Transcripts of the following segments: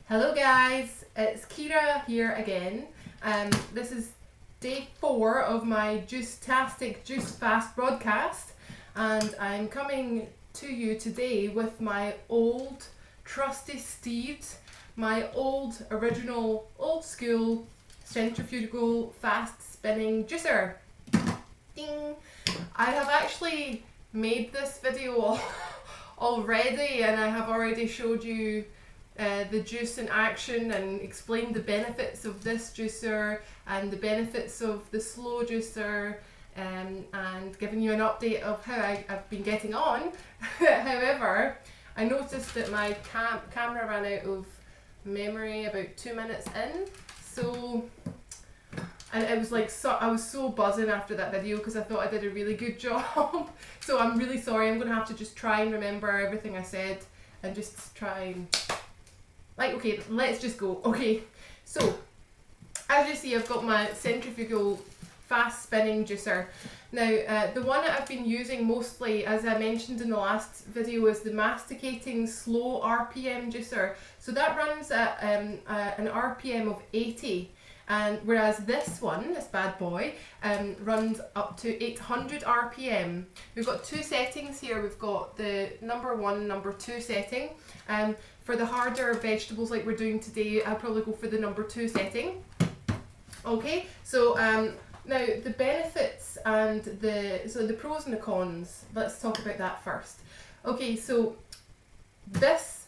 Hello guys, it's Kira here again. This is day 4 of my Juice-tastic Juice Fast broadcast, and I'm coming to you today with my old trusty steed, my original old school centrifugal fast spinning juicer. Ding! I have actually made this video already, and I have already showed you the juice in action and explained the benefits of this juicer and the benefits of the slow juicer, and given you an update of how I've been getting on. However, I noticed that my camera ran out of memory about 2 minutes in, and it was like, I was so buzzing after that video because I thought I did a really good job. So I'm really sorry. I'm going to have to just try and remember everything I said and just try and... Like, okay, let's just go. Okay, so as you see, I've got my centrifugal fast spinning juicer. Now, the one that I've been using mostly, as I mentioned in the last video, is the Masticating slow RPM juicer. So that runs at an RPM of 80. And whereas this one, this bad boy, runs up to 800 RPM. We've got two settings here. We've got the number 1, number 2 setting. For the harder vegetables like we're doing today, I'll probably go for the number 2 setting. Okay, so now the benefits and the pros and the cons. Let's talk about that first. Okay, so this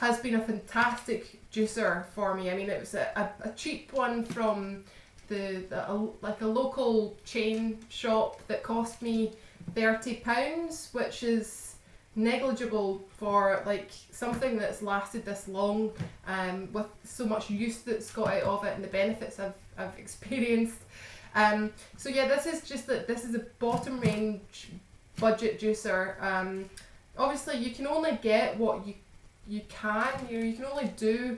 has been a fantastic juicer for me. I mean, it was a cheap one from like a local chain shop that cost me £30, which is negligible for like something that's lasted this long, with so much use that's got out of it and the benefits I've experienced. So yeah, this is a bottom range budget juicer. Obviously you can only get what you can, you can only do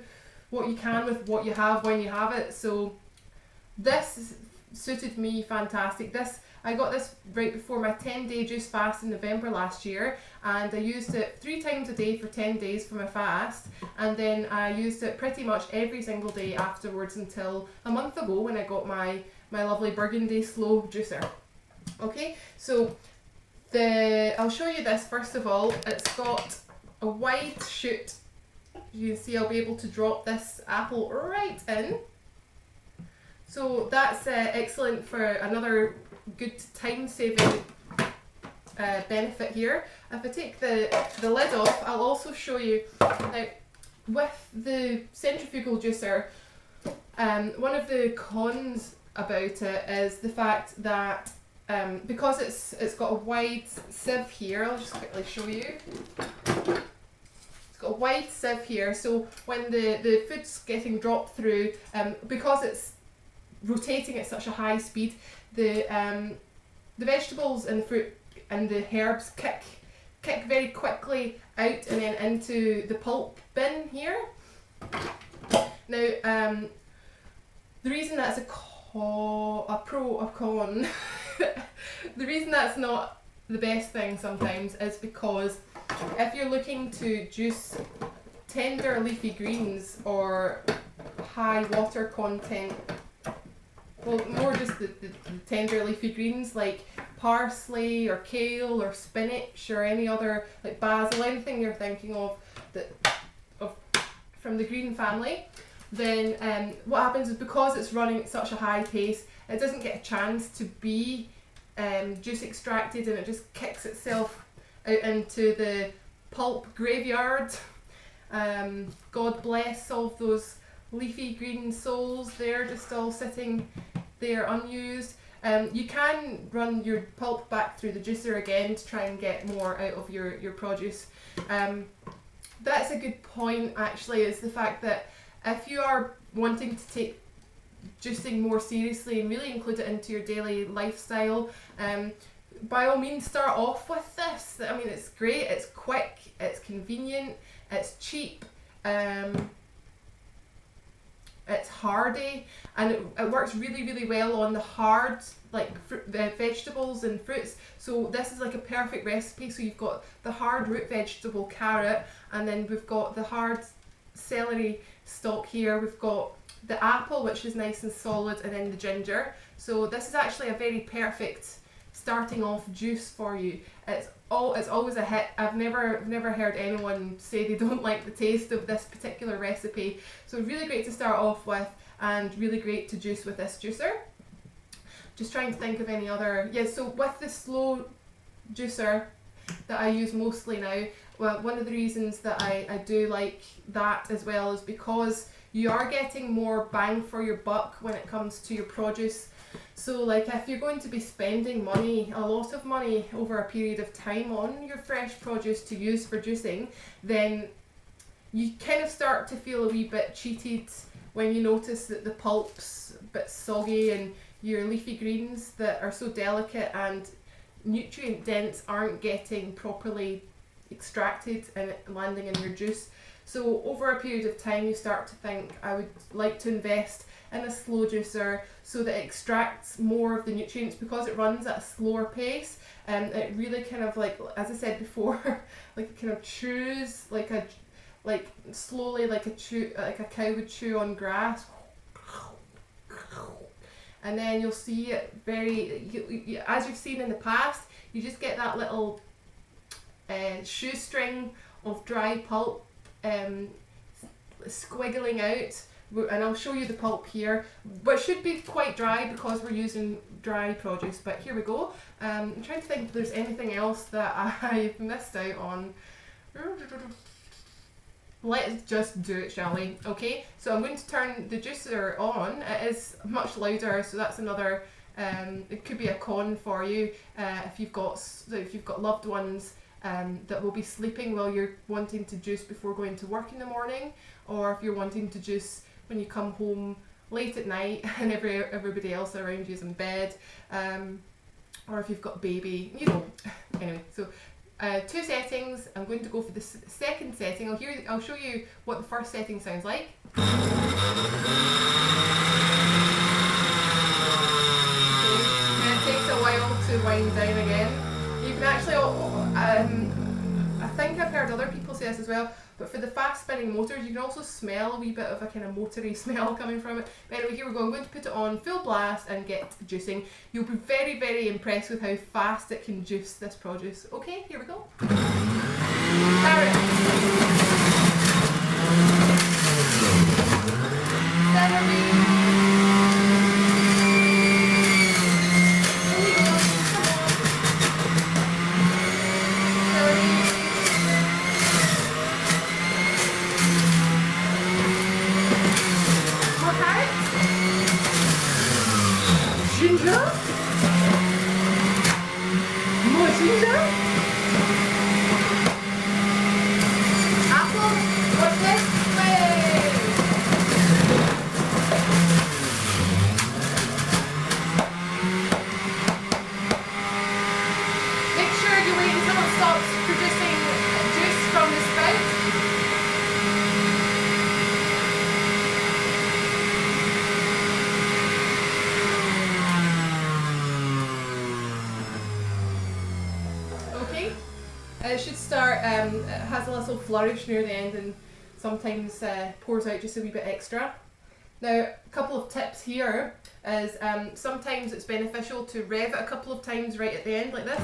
what you can with what you have when you have it. So this suited me fantastic. I got this right before my 10-day juice fast in November last year, and I used it 3 times a day for 10 days for my fast, and then I used it pretty much every single day afterwards until a month ago when I got my lovely Burgundy slow juicer. Okay, so I'll show you this first of all. It's got a wide chute. You can see I'll be able to drop this apple right in. So that's excellent for another good time saving benefit here. If I take the lid off, I'll also show you. Now, with the centrifugal juicer, one of the cons about it is the fact that because it's got a wide sieve here, I'll just quickly show you. It's got a wide sieve here, so when the food's getting dropped through, because it's rotating at such a high speed, the vegetables and the fruit and the herbs kick very quickly out and then into the pulp bin here. Now, the reason that's a pro or con, the reason that's not the best thing sometimes is because if you're looking to juice tender leafy greens or high water content, well, more just the tender leafy greens like parsley or kale or spinach or any other, like basil, anything you're thinking of from the green family, then what happens is because it's running at such a high pace, it doesn't get a chance to be juice extracted, and it just kicks itself out into the pulp graveyard. God bless all of those leafy green souls, they're just all sitting there unused. You can run your pulp back through the juicer again to try and get more out of your produce. That's a good point actually, is the fact that if you are wanting to take juicing more seriously and really include it into your daily lifestyle, by all means start off with this. I mean, it's great, it's quick, it's convenient, it's cheap, it's hardy, and it works really well on the hard, like vegetables and fruits. So this is like a perfect recipe. So you've got the hard root vegetable carrot, and then we've got the hard celery stalk here. We've got the apple, which is nice and solid, and then the ginger. So this is actually a very perfect starting off juice for you. It's always a hit. I've never heard anyone say they don't like the taste of this particular recipe. So really great to start off with, and really great to juice with this juicer. Just trying to think of any other. Yeah, so with the slow juicer that I use mostly now, well, one of the reasons that I do like that as well is because you are getting more bang for your buck when it comes to your produce. So like if you're going to be spending money, a lot of money over a period of time on your fresh produce to use for juicing, then you kind of start to feel a wee bit cheated when you notice that the pulp's a bit soggy and your leafy greens that are so delicate and nutrient dense aren't getting properly extracted and landing in your juice. So over a period of time you start to think, I would like to invest in a slow juicer so that it extracts more of the nutrients, because it runs at a slower pace, and it really kind of, like as I said before, like kind of chews slowly like a cow would chew on grass. And then you'll see it as you've seen in the past, you just get that little shoestring of dry pulp squiggling out, and I'll show you the pulp here, but it should be quite dry because we're using dry produce. But here we go. I'm trying to think if there's anything else that I've missed out on. Let's just do it, shall we? Okay, so I'm going to turn the juicer on. It is much louder, so that's another. It could be a con for you if you've got loved ones that will be sleeping while you're wanting to juice before going to work in the morning, or if you're wanting to juice when you come home late at night and everybody else around you is in bed, or if you've got a baby, you know. Anyway, so. 2 settings. I'm going to go for the second setting. I'll show you what the first setting sounds like. Okay. And it takes a while to wind down again. You can actually, I think I've heard other people say this as well, but for the fast spinning motors you can also smell a wee bit of a kind of motory smell coming from it. But anyway, here we go. I'm going to put it on full blast and get juicing. You'll be very, very impressed with how fast it can juice this produce. Okay, here we go. Carrot. Celery. Ginger? More ginger? Apple? What's this? Way! Make sure you wait until it stops producing juice from the spout. It should start, it has a little flourish near the end and sometimes pours out just a wee bit extra. Now, a couple of tips here is sometimes it's beneficial to rev it a couple of times right at the end like this.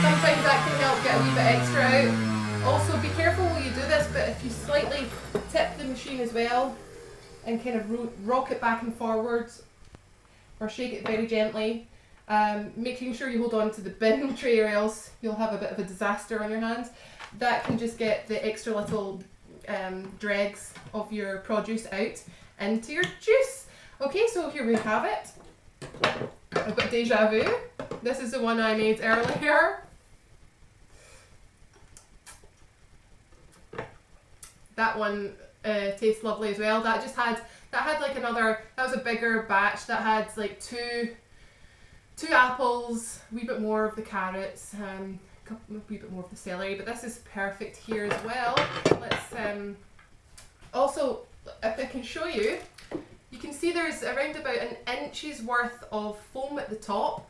Sometimes that can help get a wee bit extra out. Also be careful when you do this, but if you slightly tip the machine as well and kind of rock it back and forwards, or shake it very gently, making sure you hold on to the bin tray or else you'll have a bit of a disaster on your hands. That can just get the extra little dregs of your produce out into your juice. Okay, so here we have it. I've got deja vu. This is the one I made earlier. That one tastes lovely as well. That was a bigger batch that had like two apples, a wee bit more of the carrots, a wee bit more of the celery, but this is perfect here as well. Let's also, if I can show you, you can see there's around about an inch's worth of foam at the top.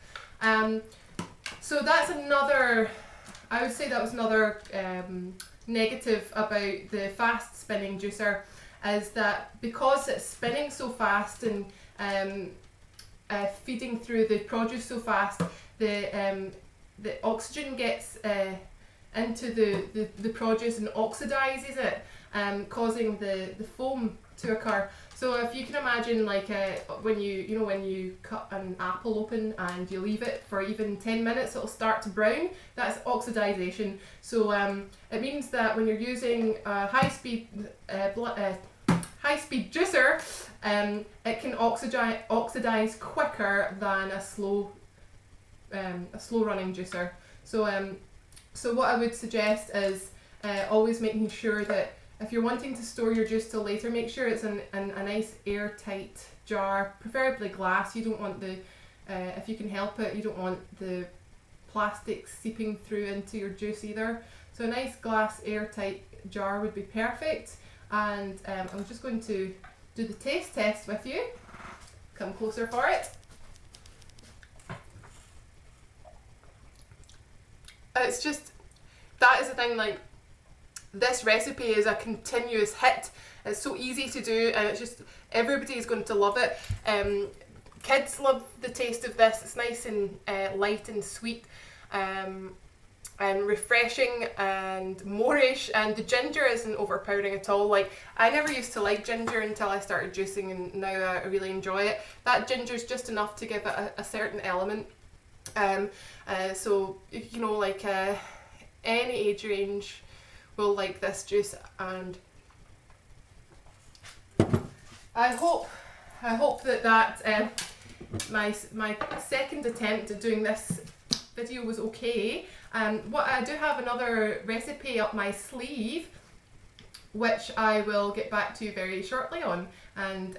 So that's another, I would say that was another negative about the fast spinning juicer, is that because it's spinning so fast and feeding through the produce so fast, the oxygen gets into the produce and oxidizes it, causing the foam to occur. So if you can imagine, like when you cut an apple open and you leave it for even 10 minutes, it'll start to brown. That's oxidization. So it means that when you're using a high speed juicer, it can oxidize quicker than a slow running juicer. So what I would suggest is always making sure that if you're wanting to store your juice till later, make sure it's in a nice airtight jar, preferably glass. You don't want the, if you can help it, you don't want the plastic seeping through into your juice either. So a nice glass airtight jar would be perfect. And I'm just going to do the taste test with you. Come closer for it. It's just, that is the thing, like, this recipe is a continuous hit. It's so easy to do, and it's just, everybody's going to love it. Kids love the taste of this. It's nice and light and sweet, and refreshing and moreish, and the ginger isn't overpowering at all. Like, I never used to like ginger until I started juicing, and now I really enjoy it. That ginger's just enough to give it a certain element. So, you know, like any age range will like this juice, and I hope that my second attempt at doing this video was okay. What I do have another recipe up my sleeve, which I will get back to you very shortly on, and